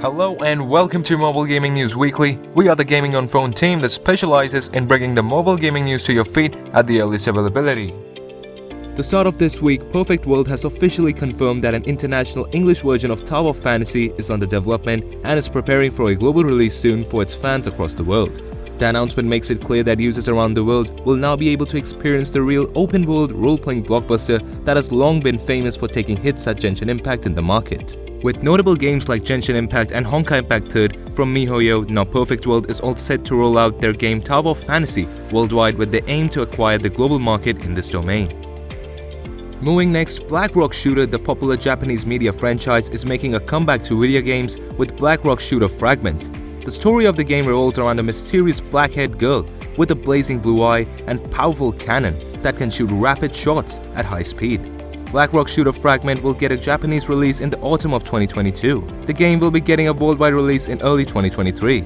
Hello and welcome to Mobile Gaming News Weekly. We are the gaming on phone team that specializes in bringing the mobile gaming news to your feet at the earliest availability. The start of this week, Perfect World has officially confirmed that an international English version of Tower of Fantasy is under development and is preparing for a global release soon for its fans across the world. The announcement makes it clear that users around the world will now be able to experience the real open-world role-playing blockbuster that has long been famous for taking hits at Genshin Impact in the market. With notable games like Genshin Impact and Honkai Impact 3rd from MiHoYo, now Perfect World is all set to roll out their game Tower of Fantasy worldwide with the aim to acquire the global market in this domain. Moving next, BlackRock Shooter, the popular Japanese media franchise, is making a comeback to video games with BlackRock Shooter FRAGMENT. The story of the game revolves around a mysterious black-haired girl with a blazing blue eye and powerful cannon that can shoot rapid shots at high speed. BlackRock Shooter FRAGMENT will get a Japanese release in the autumn of 2022. The game will be getting a worldwide release in early 2023.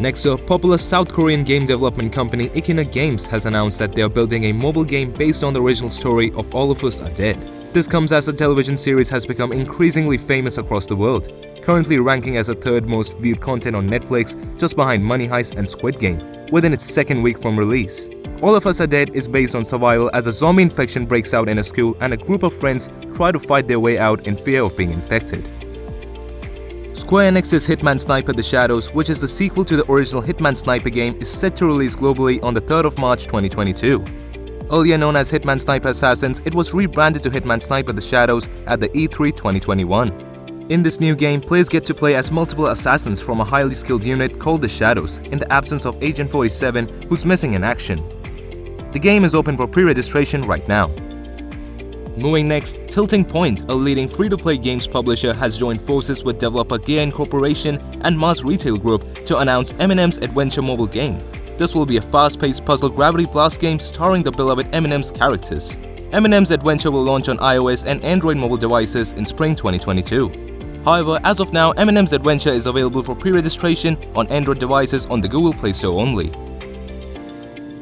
Next up, popular South Korean game development company Ikina Games has announced that they are building a mobile game based on the original story of All of Us Are Dead. This comes as the television series has become increasingly famous across the world, currently ranking as the third most viewed content on Netflix, just behind Money Heist and Squid Game, within its second week from release. All of Us Are Dead is based on survival as a zombie infection breaks out in a school and a group of friends try to fight their way out in fear of being infected. Square Enix's Hitman Sniper The Shadows, which is the sequel to the original Hitman Sniper game, is set to release globally on the 3rd of March 2022. Earlier known as Hitman Sniper Assassins, it was rebranded to Hitman Sniper The Shadows at the E3 2021. In this new game, players get to play as multiple assassins from a highly skilled unit called the Shadows, in the absence of Agent 47, who's missing in action. The game is open for pre-registration right now. Moving next, Tilting Point, a leading free-to-play games publisher, has joined forces with developer Gear Corporation and Mars Retail Group to announce Eminem's Adventure mobile game. This will be a fast-paced puzzle gravity blast game starring the beloved Eminem's characters. Eminem's Adventure will launch on iOS and Android mobile devices in spring 2022. However, as of now, Eminem's Adventure is available for pre-registration on Android devices on the Google Play Store only.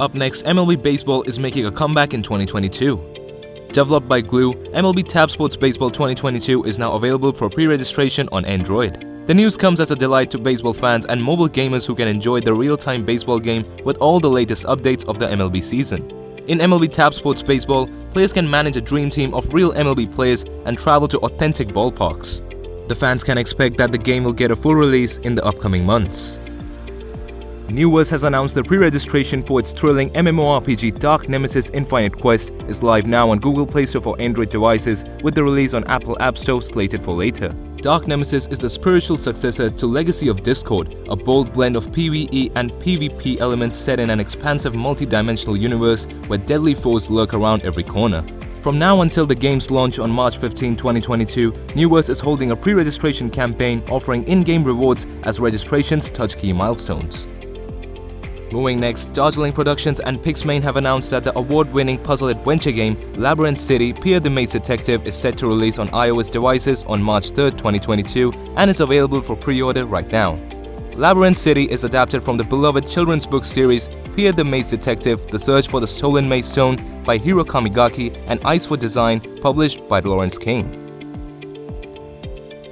Up next, MLB Baseball is making a comeback in 2022. Developed by Glue, MLB Tap Sports Baseball 2022 is now available for pre-registration on Android. The news comes as a delight to baseball fans and mobile gamers who can enjoy the real-time baseball game with all the latest updates of the MLB season. In MLB Tap Sports Baseball, players can manage a dream team of real MLB players and travel to authentic ballparks. The fans can expect that the game will get a full release in the upcoming months. Nemesis has announced the pre-registration for its thrilling MMORPG Dark Nemesis Infinite Quest is live now on Google Play Store for Android devices, with the release on Apple App Store slated for later. Dark Nemesis is the spiritual successor to Legacy of Discord, a bold blend of PvE and PvP elements set in an expansive multi-dimensional universe where deadly foes lurk around every corner. From now until the game's launch on March 15, 2022, Nemesis is holding a pre-registration campaign offering in-game rewards as registrations touch key milestones. Moving next, Darjeeling Productions and Pixmane have announced that the award-winning puzzle adventure game Labyrinth City: Pierre the Maid's Detective is set to release on iOS devices on March 3, 2022 and is available for pre-order right now. Labyrinth City is adapted from the beloved children's book series Pierre the Maid's Detective: The Search for the Stolen Maid Stone by Hiro Kamigaki and Ice for Design, published by Lawrence Kane.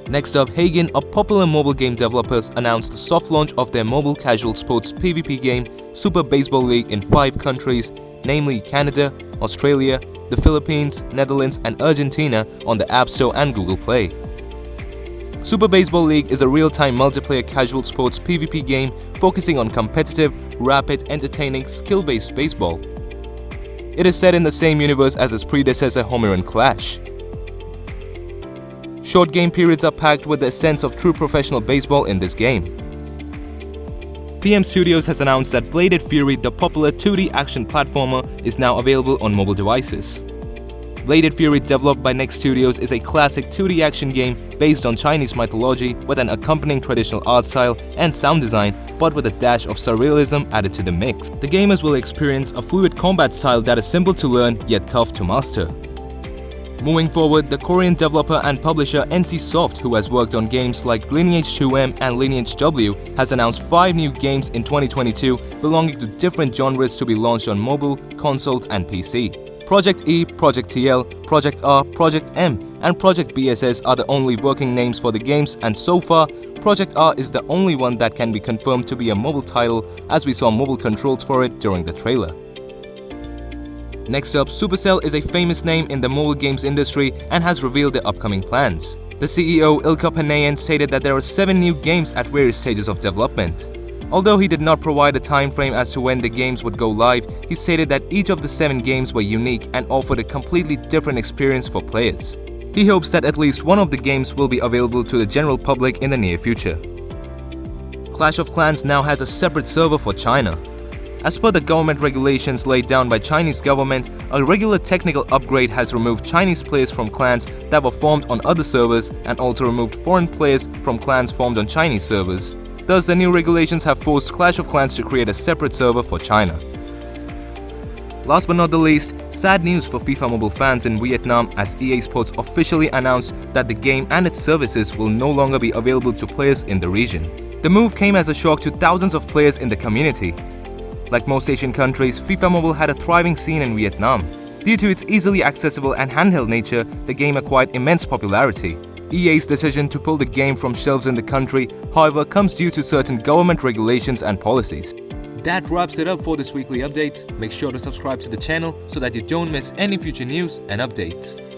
Next up, Hagen, a popular mobile game developer, announced the soft launch of their mobile casual sports PvP game Super Baseball League in 5 countries, namely Canada, Australia, the Philippines, Netherlands and Argentina on the App Store and Google Play. Super Baseball League is a real-time multiplayer casual sports PvP game focusing on competitive, rapid, entertaining, skill-based baseball. It is set in the same universe as its predecessor Home Run Clash. Short game periods are packed with the sense of true professional baseball in this game. PM Studios has announced that Bladed Fury, the popular 2D action platformer, is now available on mobile devices. Bladed Fury, developed by Next Studios, is a classic 2D action game based on Chinese mythology with an accompanying traditional art style and sound design, but with a dash of surrealism added to the mix. The gamers will experience a fluid combat style that is simple to learn yet tough to master. Moving forward, the Korean developer and publisher NCSoft, who has worked on games like Lineage 2M and Lineage W, has announced 5 new games in 2022 belonging to different genres to be launched on mobile, consoles and PC. Project E, Project TL, Project R, Project M, and Project BSS are the only working names for the games, and so far, Project R is the only one that can be confirmed to be a mobile title, as we saw mobile controls for it during the trailer. Next up, Supercell is a famous name in the mobile games industry and has revealed their upcoming plans. The CEO Ilkka Paananen stated that there are 7 new games at various stages of development. Although he did not provide a time frame as to when the games would go live, he stated that each of the 7 games were unique and offered a completely different experience for players. He hopes that at least one of the games will be available to the general public in the near future. Clash of Clans now has a separate server for China. As per the government regulations laid down by Chinese government, a regular technical upgrade has removed Chinese players from clans that were formed on other servers and also removed foreign players from clans formed on Chinese servers. Thus, the new regulations have forced Clash of Clans to create a separate server for China. Last but not the least, sad news for FIFA Mobile fans in Vietnam as EA Sports officially announced that the game and its services will no longer be available to players in the region. The move came as a shock to thousands of players in the community. Like most Asian countries, FIFA Mobile had a thriving scene in Vietnam. Due to its easily accessible and handheld nature, the game acquired immense popularity. EA's decision to pull the game from shelves in the country, however, comes due to certain government regulations and policies. That wraps it up for this weekly updates. Make sure to subscribe to the channel so that you don't miss any future news and updates.